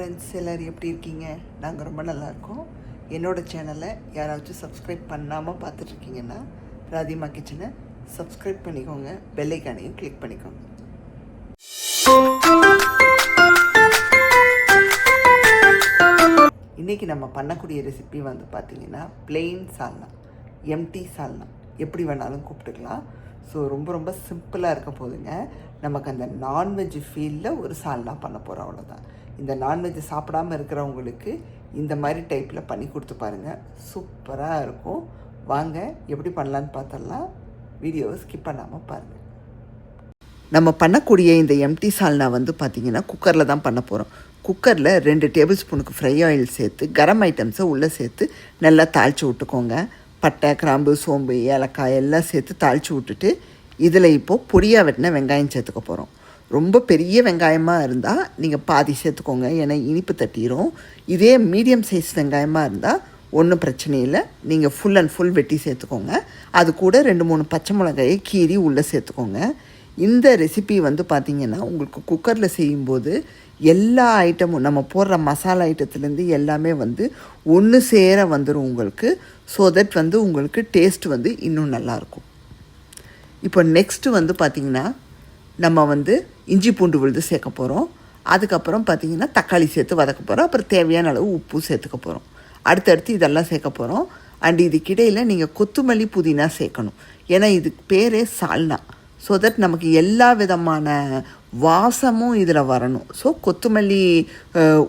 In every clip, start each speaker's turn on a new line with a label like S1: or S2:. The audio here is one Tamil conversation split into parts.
S1: ஃப்ரெண்ட்ஸ் எல்லோரும் எப்படி இருக்கீங்க? நாங்கள் ரொம்ப நல்லாயிருக்கோம். என்னோடய சேனலை யாராச்சும் சப்ஸ்கிரைப் பண்ணாமல் பார்த்துட்ருக்கீங்கன்னா ராதிமா கிச்சனை சப்ஸ்கிரைப் பண்ணிக்கோங்க, பெல் ஐக்கானையும் கிளிக் பண்ணிக்கோங்க. இன்றைக்கி நம்ம பண்ணக்கூடிய ரெசிபி வந்து பார்த்திங்கன்னா பிளெயின் சால்னா, எம்டி சால்னா எப்படி வேணாலும் கூப்பிட்டுக்கலாம். ஸோ ரொம்ப சிம்பிளாக இருக்க போதுங்க. நமக்கு அந்த நான்வெஜ் ஃபீல்டில் ஒரு சால்னா பண்ண போகிறோம், அவ்வளோதான். இந்த நான்வெஜ் சாப்பிடாமல் இருக்கிறவங்களுக்கு இந்த மாதிரி டைப்பில் பண்ணி கொடுத்து பாருங்கள், சூப்பராக இருக்கும். வாங்க எப்படி பண்ணலான்னு பார்த்தலாம். வீடியோவை ஸ்கிப் பண்ணாமல் பாருங்கள். நம்ம பண்ணக்கூடிய இந்த எம்டி சால்னா வந்து பார்த்திங்கன்னா குக்கரில் தான் பண்ண போகிறோம். குக்கரில் 2 டேபிள் ஸ்பூனுக்கு ஃப்ரை ஆயில் சேர்த்து கரம் ஐட்டம்ஸை உள்ளே சேர்த்து நல்லா தாளித்து விட்டுக்கோங்க. பட்டை, கிராம்பு, சோம்பு, ஏலக்காய் எல்லாம் சேர்த்து தாளித்து விட்டுட்டு இதில் இப்போது பொடியாக வெட்டின வெங்காயம் சேர்த்துக்க போகிறோம். ரொம்ப பெரிய வெங்காயமாக இருந்தால் நீங்கள் பாதி சேர்த்துக்கோங்க, ஏன்னா இனிப்பு தட்டிடும். இதே மீடியம் சைஸ் வெங்காயமாக இருந்தால் ஒன்றும் பிரச்சனை இல்லை, நீங்கள் ஃபுல் அண்ட் ஃபுல் வெட்டி சேர்த்துக்கோங்க. அது கூட 2-3 பச்சை மிளகாயை கீறி உள்ளே சேர்த்துக்கோங்க. இந்த ரெசிபி வந்து பார்த்திங்கன்னா உங்களுக்கு குக்கரில் செய்யும்போது எல்லா ஐட்டமும் நம்ம போடுற மசாலா ஐட்டத்துலேருந்து எல்லாமே வந்து ஒன்று சேர வந்துடும் உங்களுக்கு. ஸோ தட் வந்து உங்களுக்கு டேஸ்ட் வந்து இன்னும் நல்லாயிருக்கும். இப்போ நெக்ஸ்ட்டு வந்து பார்த்திங்கன்னா நம்ம வந்து இஞ்சி பூண்டு விழுது சேர்க்க போகிறோம். அதுக்கப்புறம் பார்த்திங்கன்னா தக்காளி சேர்த்து வதக்க போகிறோம். அப்புறம் தேவையான அளவு உப்பு சேர்த்துக்க போகிறோம். அடுத்தடுத்து இதெல்லாம் சேர்க்க போகிறோம். அண்ட் இதுக்கிடையில் நீங்கள் கொத்தமல்லி புதினா சேர்க்கணும், ஏன்னா இதுக்கு பேரே சால்னா. ஸோ தட் நமக்கு எல்லா விதமான வாசமும் இதில் வரணும். ஸோ கொத்தமல்லி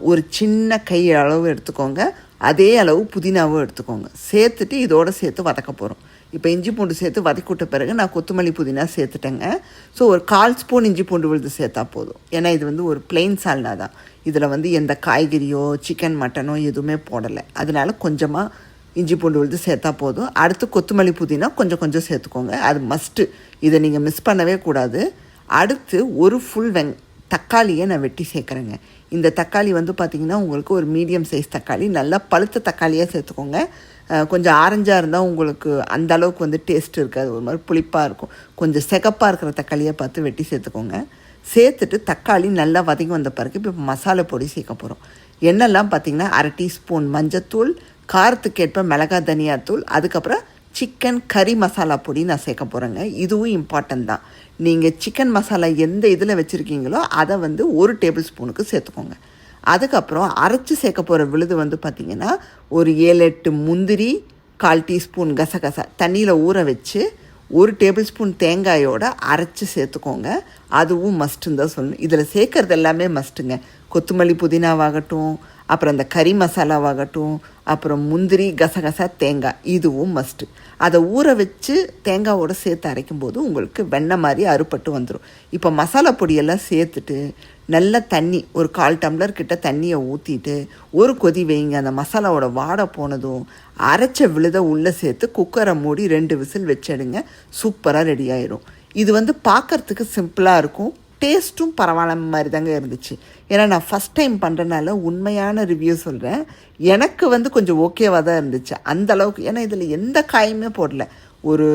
S1: ஒரு சின்ன கை அளவு எடுத்துக்கோங்க, அதே அளவு புதினாவும் எடுத்துக்கோங்க. சேர்த்துட்டு இதோடு சேர்த்து வதக்க போகிறோம். இப்போ இஞ்சி பூண்டு சேர்த்து வதக்கி விட்ட பிறகு நான் கொத்தமல்லி புதினா சேர்த்துட்டேங்க. ஸோ ஒரு 1/4 ஸ்பூன் இஞ்சி பூண்டு விழுது சேர்த்தா போதும், ஏன்னா இது வந்து ஒரு பிளெயின் சால்னா தான். இதில் வந்து எந்த காய்கறியோ சிக்கன் மட்டனோ எதுவுமே போடலை, அதனால கொஞ்சமாக இஞ்சி பூண்டு விழுது சேர்த்தா போதும். அடுத்து கொத்தமல்லி புதினா கொஞ்சம் சேர்த்துக்கோங்க, அது மஸ்ட்டு, இதை நீங்கள் மிஸ் பண்ணவே கூடாது. அடுத்து ஒரு ஃபுல் தக்காளியை நான் வெட்டி சேர்க்குறேங்க. இந்த தக்காளி வந்து பார்த்திங்கன்னா உங்களுக்கு ஒரு மீடியம் சைஸ் தக்காளி, நல்லா பழுத்த தக்காளியாக சேர்த்துக்கோங்க. கொஞ்சம் ஆரஞ்சாக இருந்தால் உங்களுக்கு அந்த அளவுக்கு வந்து டேஸ்ட் இருக்காது, ஒரு மாதிரி புளிப்பாக இருக்கும். கொஞ்சம் சிகப்பாக இருக்கிற தக்காளியை பார்த்து வெட்டி சேர்த்துக்கோங்க. சேர்த்துட்டு தக்காளி நல்லா வதங்கி வந்த பிறகு இப்போ மசாலா பொடி சேர்க்க போகிறோம். என்னெல்லாம் பார்த்திங்கன்னா 1/2 டீஸ்பூன் மஞ்சத்தூள், காரத்துக்கேற்ப மிளகாய் தனியாத்தூள், அதுக்கப்புறம் சிக்கன் கறி மசாலா பொடி நான் சேர்க்க போகிறேங்க. இதுவும் இம்பார்ட்டன்ட் தான். நீங்கள் சிக்கன் மசாலா எந்த இதில் வச்சுருக்கீங்களோ அதை வந்து 1 டேபிள் ஸ்பூனுக்கு சேர்த்துக்கோங்க. அதுக்கப்புறம் அரைச்சி சேர்க்க போகிற விழுது வந்து பார்த்திங்கன்னா ஒரு 7-8 முந்திரி, 1/4 டீஸ்பூன் கசகசா தண்ணியில் ஊற வச்சு 1 டேபிள் ஸ்பூன் தேங்காயோடு அரைச்சி சேர்த்துக்கோங்க. அதுவும் மஸ்ட்டுன்னு தான் சொல்லணும். இதில் சேர்க்குறது எல்லாமே மஸ்ட்டுங்க. கொத்தமல்லி புதினாவாகட்டும், அப்புறம் அந்த கறி மசாலாவாகட்டும், அப்புறம் முந்திரி, கசகசா, தேங்காய், இதுவும் மஸ்ட்டு. அதை ஊற வச்சு தேங்காயோடு சேர்த்து அரைக்கும்போது உங்களுக்கு வெண்ணெய் மாதிரி அறுப்பட்டு வந்துடும். இப்போ மசாலா பொடியெல்லாம் சேர்த்துட்டு நல்லா தண்ணி ஒரு 1/4 டம்ளர் கிட்ட தண்ணியை ஊற்றிட்டு ஒரு கொதி வைங்க. அந்த மசாலாவோட வாடை போனதும் அரைச்ச விழுதை உள்ளே சேர்த்து குக்கரை மூடி 2 விசில் வச்சிடுங்க. சூப்பராக ரெடி ஆயிரும். இது வந்து பார்க்குறதுக்கு சிம்பிளாக இருக்கும், டேஸ்ட்டும் பரவாயில்ல மாதிரி தாங்க இருந்துச்சு. ஏன்னா நான் ஃபஸ்ட் டைம் பண்ணுறனால உண்மையான ரிவ்யூ சொல்கிறேன். எனக்கு வந்து கொஞ்சம் ஓகேவாக தான் இருந்துச்சு அந்தளவுக்கு. ஏன்னா இதில் எந்த காயுமே போடல, ஒரு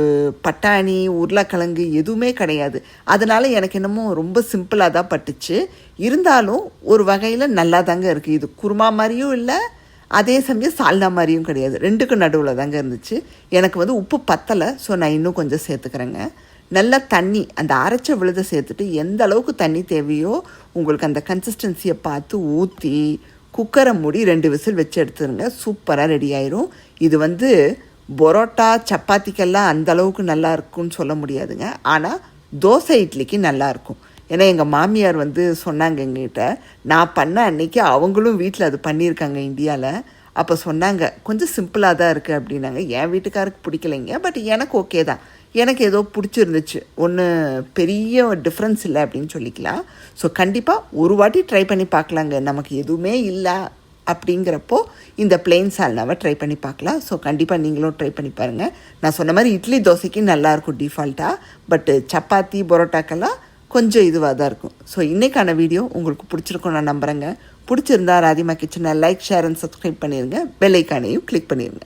S1: பட்டாணி, உருளைக்கிழங்கு எதுவுமே கிடையாது. அதனால் எனக்கு என்னமோ ரொம்ப சிம்பிளாக தான் பட்டுச்சு. இருந்தாலும் ஒரு வகையில் நல்லா தாங்க இருக்குது. இது குருமா மாதிரியும் இல்லை, அதே சமயம் சால்னா மாதிரியும் கிடையாது, 2க்கும் நடுவில் தாங்க இருந்துச்சு. எனக்கு வந்து உப்பு பத்தலை, ஸோ நான் இன்னும் கொஞ்சம் சேர்த்துக்கிறேங்க. நல்லா தண்ணி அந்த அரைச்ச விழுதை சேர்த்துட்டு எந்த அளவுக்கு தண்ணி தேவையோ உங்களுக்கு அந்த கன்சிஸ்டன்சியை பார்த்து ஊற்றி குக்கரை மூடி 2 விசில் வச்சு எடுத்துருங்க. சூப்பராக ரெடி ஆயிரும். இது வந்து பரோட்டா சப்பாத்திக்கெல்லாம் அந்த அளவுக்கு நல்லா இருக்குன்னு சொல்ல முடியாதுங்க, ஆனால் தோசை இட்லிக்கு நல்லாயிருக்கும். ஏன்னா எங்கள் மாமியார் வந்து சொன்னாங்க எங்ககிட்ட, நான் பண்ண அன்றைக்கி அவங்களும் வீட்டில் அது பண்ணியிருக்காங்க இந்தியாவில். அப்போ சொன்னாங்க கொஞ்சம் சிம்பிளாக தான் இருக்குது அப்படின்னாங்க. என் வீட்டுக்காருக்கு பிடிக்கலைங்க, பட் எனக்கு ஓகே தான். எனக்கு ஏதோ பிடிச்சிருந்துச்சு, ஒன்றும் பெரிய டிஃப்ரென்ஸ் இல்லை அப்படின்னு சொல்லிக்கலாம். ஸோ கண்டிப்பாக ஒரு வாட்டி ட்ரை பண்ணி பார்க்கலாங்க. நமக்கு எதுவுமே இல்லை அப்படிங்கிறப்போ இந்த பிளெயின் சால்னாவை ட்ரை பண்ணி பார்க்கலாம். ஸோ கண்டிப்பாக நீங்களும் ட்ரை பண்ணி பாருங்கள். நான் சொன்ன மாதிரி இட்லி தோசைக்கு நல்லாயிருக்கும் டிஃபால்ட்டாக, பட்டு சப்பாத்தி பரோட்டாக்கெல்லாம் கொஞ்சம் இதுவாக தான் இருக்கும். ஸோ இன்றைக்கான வீடியோ உங்களுக்கு பிடிச்சிருக்கும் நான் நம்புகிறேங்க. பிடிச்சிருந்தா ராதிமா கிச்சனை லைக், ஷேர் அண்ட் சப்ஸ்கிரைப் பண்ணிடுங்க. பெல் ஐக்கானையும் கிளிக் பண்ணிடுங்க.